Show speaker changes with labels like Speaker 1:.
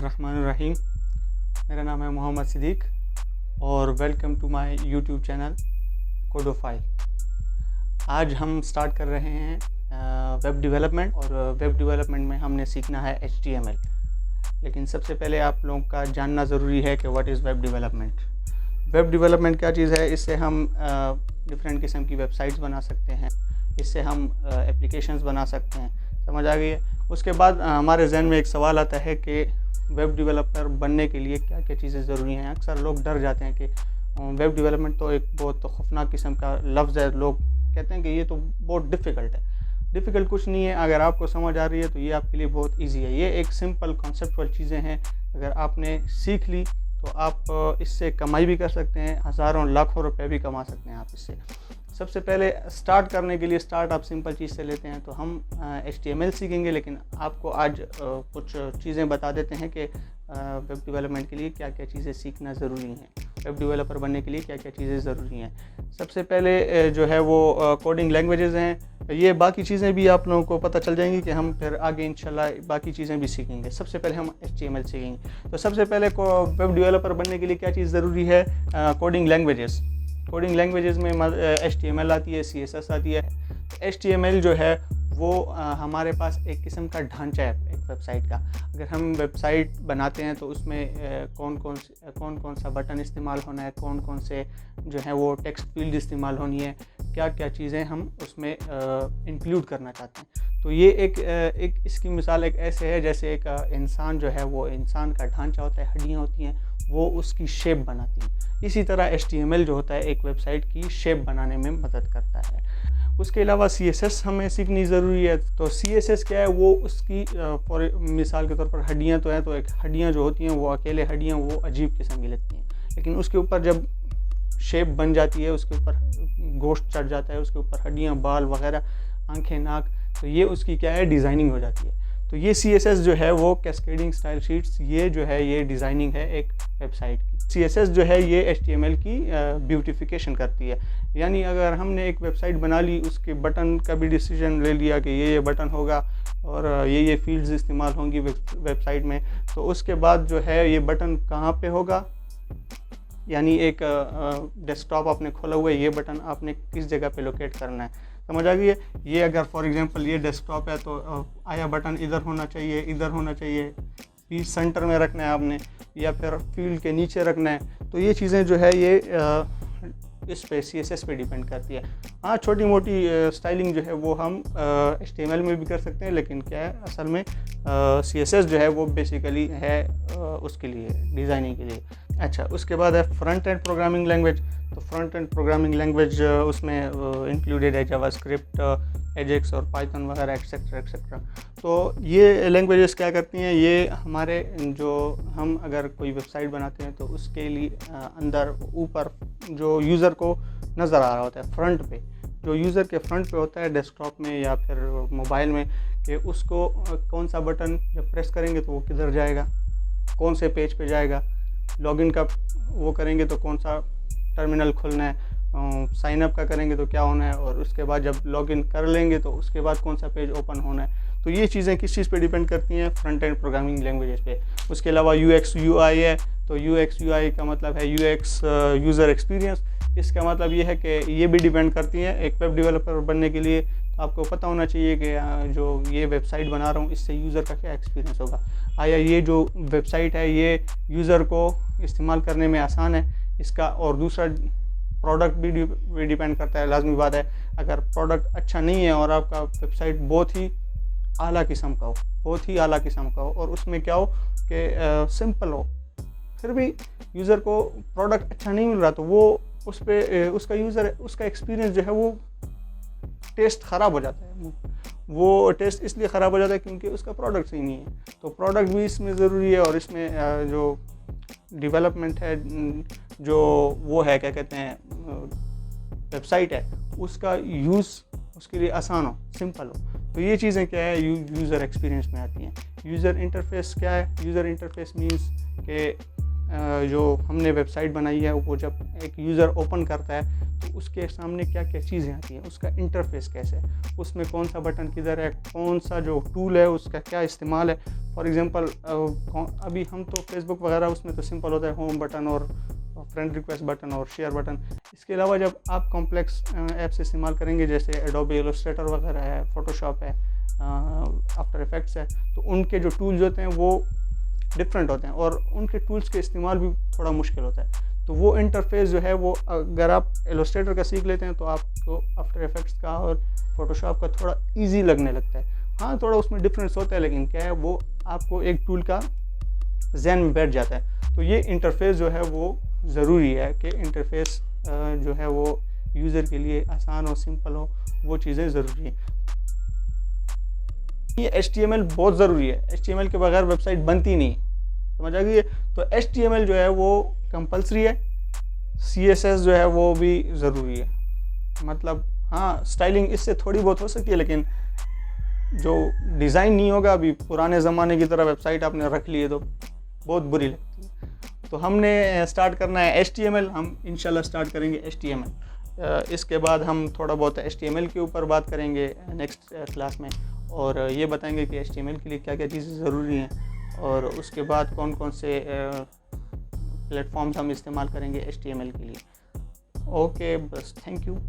Speaker 1: बिस्मिल्लाहिर्रहमानिर्रहीम। मेरा नाम है मोहम्मद सिद्दीक और welcome to my YouTube channel Codophile. आज हम स्टार्ट कर रहे हैं वेब डेवलपमेंट और वेब डेवलपमेंट में हमने सीखना है HTML। लेकिन सबसे पहले आप लोगों का जानना ज़रूरी है कि what is web development. Web development क्या चीज़ है? इससे हम डिफरेंट किस्म की वेबसाइट्स बना सकते हैं, इससे हम एप्लीकेशंस बना सकते हैं। समझ आ गई है? उसके बाद हमारे जहन में एक सवाल आता है कि वेब डेवलपर बनने के लिए क्या क्या चीज़ें ज़रूरी हैं। अक्सर लोग डर जाते हैं कि वेब डेवलपमेंट तो एक बहुत खौफनाक किस्म का लफ्ज़ है। लोग कहते हैं कि ये तो बहुत डिफ़िकल्ट है। डिफ़िकल्ट कुछ नहीं है, अगर आपको समझ आ रही है तो ये आपके लिए बहुत ईजी है। ये एक सिंपल कॉन्सेप्चुअल चीज़ें हैं, अगर आपने सीख ली तो आप इससे कमाई भी कर सकते हैं, हज़ारों लाखों रुपए भी कमा सकते हैं आप इससे। सबसे पहले स्टार्ट करने के लिए स्टार्ट आप सिंपल चीज़ से लेते हैं तो हम HTML सीखेंगे, लेकिन आपको आज कुछ चीज़ें बता देते हैं कि वेब डेवलपमेंट के लिए क्या क्या चीज़ें सीखना ज़रूरी हैं, वेब डेवलपर बनने के लिए क्या क्या चीज़ें ज़रूरी हैं। सबसे पहले जो है वो कोडिंग लैंग्वेजेस हैं। ये बाकी चीज़ें भी आप लोगों को पता चल जाएंगी कि हम फिर आगे इंशाल्लाह बाकी चीज़ें भी सीखेंगे। सबसे पहले हम HTML सीखेंगे। तो सबसे पहले वेब डेवलपर बनने के लिए क्या चीज़ ज़रूरी है? Coding languages. कोडिंग लैंग्वेजेस में HTML आती है, CSS आती है। HTML जो है वो हमारे पास एक किस्म का ढांचा है एक वेबसाइट का। अगर हम वेबसाइट बनाते हैं तो उसमें कौन कौन सा बटन इस्तेमाल होना है, कौन कौन से जो है वो टेक्स्ट फील्ड इस्तेमाल होनी है, क्या क्या चीज़ें हम उसमें इंक्लूड करना चाहते हैं। तो ये एक इसकी मिसाल एक ऐसे है जैसे एक इंसान जो है वो इंसान का ढांचा होता है, हड्डियाँ होती हैं, वो उसकी शेप बनाती हैं। इसी तरह HTML जो होता है एक वेबसाइट की शेप बनाने में मदद करता है। उसके अलावा CSS हमें सीखनी ज़रूरी है। तो CSS क्या है? वो उसकी फॉर मिसाल के तौर पर हड्डियाँ तो हैं, तो एक हड्डियाँ जो होती हैं वो अकेले हड्डियाँ वो अजीब किस्म की लगती हैं, लेकिन उसके ऊपर जब शेप बन जाती है, उसके ऊपर गोश्त चढ़ जाता है, उसके ऊपर हड्डियाँ, बाल वगैरह, आंखें, नाक, तो ये उसकी क्या है? डिज़ाइनिंग हो जाती है। तो ये CSS जो है वो कैस्केडिंग स्टाइल शीट्स, ये जो है ये डिज़ाइनिंग है एक वेबसाइट की। CSS जो है ये HTML की ब्यूटिफिकेशन करती है। यानी अगर हमने एक वेबसाइट बना ली, उसके बटन का भी डिसीजन ले लिया कि ये बटन होगा और ये फील्ड्स इस्तेमाल होंगी वेबसाइट में, तो उसके बाद जो है ये बटन कहाँ पे होगा, यानी एक डेस्कटॉप आपने खोला हुआ है, ये बटन आपने किस जगह पे लोकेट करना है। समझ आ गई है? ये अगर फॉर एग्जांपल ये डेस्कटॉप है तो आया बटन इधर होना चाहिए, इधर होना चाहिए, बीच सेंटर में रखना है आपने, या फिर फील्ड के नीचे रखना है। तो ये चीज़ें जो है ये इस पे CSS पे डिपेंड करती है। हाँ, छोटी मोटी स्टाइलिंग जो है वो हम HTML में भी कर सकते हैं, लेकिन क्या है असल में CSS जो है वो बेसिकली है उसके लिए, डिज़ाइनिंग के लिए। अच्छा, उसके बाद है फ्रंट एंड प्रोग्रामिंग लैंग्वेज। तो फ्रंट एंड प्रोग्रामिंग लैंग्वेज उसमें इंक्लूडेड है जावास्क्रिप्ट, एजेक्स और पाइथन वगैरह एक्सेट्रा एक्सेट्रा। तो ये लैंग्वेजेस क्या करती हैं? ये हमारे जो हम अगर कोई वेबसाइट बनाते हैं तो उसके लिए अंदर ऊपर जो यूज़र को नज़र आ रहा होता है फ्रंट पे, जो यूज़र के फ्रंट पे होता है डेस्कटॉप में या फिर मोबाइल में, कि उसको कौन सा बटन जब प्रेस करेंगे तो वो किधर जाएगा, कौन से पेज पे जाएगा, लॉगिन का वो करेंगे तो कौन सा टर्मिनल खुलना है, साइन अप का करेंगे तो क्या होना है, और उसके बाद जब लॉगिन कर लेंगे तो उसके बाद कौन सा पेज ओपन होना है। तो ये चीज़ें किस चीज़ पे डिपेंड करती हैं? फ्रंट एंड प्रोग्रामिंग लैंग्वेजेस पे। उसके अलावा UX UI है। तो UX UI का मतलब है UX यूज़र एक्सपीरियंस। इसका मतलब ये है कि ये भी डिपेंड करती है एक वेब डेवलपर बनने के लिए। आपको पता होना चाहिए कि जो ये वेबसाइट बना रहा हूँ इससे यूज़र का क्या एक्सपीरियंस होगा, आया ये जो वेबसाइट है ये यूज़र को इस्तेमाल करने में आसान है इसका, और दूसरा प्रोडक्ट भी डिपेंड करता है। लाजमी बात है, अगर प्रोडक्ट अच्छा नहीं है और आपका वेबसाइट बहुत ही आला किस्म का हो, बहुत ही आला किस्म का हो, और उसमें क्या हो कि सिंपल हो, फिर भी यूज़र को प्रोडक्ट अच्छा नहीं मिल रहा, तो वो उस पर उसका एक्सपीरियंस जो है वो टेस्ट ख़राब हो जाता है। वो टेस्ट इसलिए ख़राब हो जाता है क्योंकि उसका प्रोडक्ट सही नहीं है। तो प्रोडक्ट भी इसमें ज़रूरी है, और इसमें जो डेवलपमेंट है, जो वो है क्या कहते हैं वेबसाइट है, उसका यूज़ उसके लिए आसान हो, सिंपल हो। तो ये चीज़ें क्या है यूज़र एक्सपीरियंस में आती हैं। यूज़र इंटरफेस क्या है? यूज़र इंटरफेस मीन्स कि जो हमने वेबसाइट बनाई है वो जब एक यूज़र ओपन करता है तो उसके सामने क्या क्या चीज़ें आती हैं, उसका इंटरफेस कैसे है, उसमें कौन सा बटन किधर है, कौन सा जो टूल है उसका क्या इस्तेमाल है। फॉर एग्ज़ाम्पल अभी हम तो फेसबुक वगैरह उसमें तो सिंपल होता है, होम बटन और फ्रेंड रिक्वेस्ट बटन और शेयर बटन। इसके अलावा जब आप कॉम्प्लेक्स ऐप्स इस्तेमाल करेंगे जैसे एडोबे इलस्ट्रेटर वगैरह है, फ़ोटोशॉप है, आफ्टर इफेक्ट्स है, तो उनके जो टूल्स होते हैं वो डिफरेंट होते हैं और उनके टूल्स के इस्तेमाल भी थोड़ा मुश्किल होता है। तो वो इंटरफेस जो है वो अगर आप इलस्ट्रेटर का सीख लेते हैं तो आपको आफ्टर इफेक्ट्स का और फोटोशॉप का थोड़ा इजी लगने लगता है। हाँ, थोड़ा उसमें डिफरेंस होता है, लेकिन क्या है वो आपको एक टूल का जहन में बैठ जाता है। तो ये इंटरफेस जो है वो ज़रूरी है कि इंटरफेस जो है वो यूज़र के लिए आसान हो, सिंपल हो, वो चीज़ें ज़रूरी हैं। ये HTML बहुत ज़रूरी है, HTML के बगैर वेबसाइट बनती नहीं, समझ आ गई है। तो HTML जो है वो कंपलसरी है, CSS जो है वो भी ज़रूरी है। मतलब हाँ, स्टाइलिंग इससे थोड़ी बहुत हो सकती है, लेकिन जो डिज़ाइन नहीं होगा, अभी पुराने ज़माने की तरह वेबसाइट आपने रख ली है तो बहुत बुरी लगती है। तो हमने स्टार्ट करना है HTML, हम इंशाल्लाह स्टार्ट करेंगे HTML। इसके बाद हम थोड़ा बहुत HTML के ऊपर बात करेंगे नेक्स्ट क्लास में, और ये बताएंगे कि HTML के लिए क्या क्या चीज़ें ज़रूरी हैं, और उसके बाद कौन कौन से प्लेटफॉर्म्स हम इस्तेमाल करेंगे HTML के लिए। ओके, बस थैंक यू।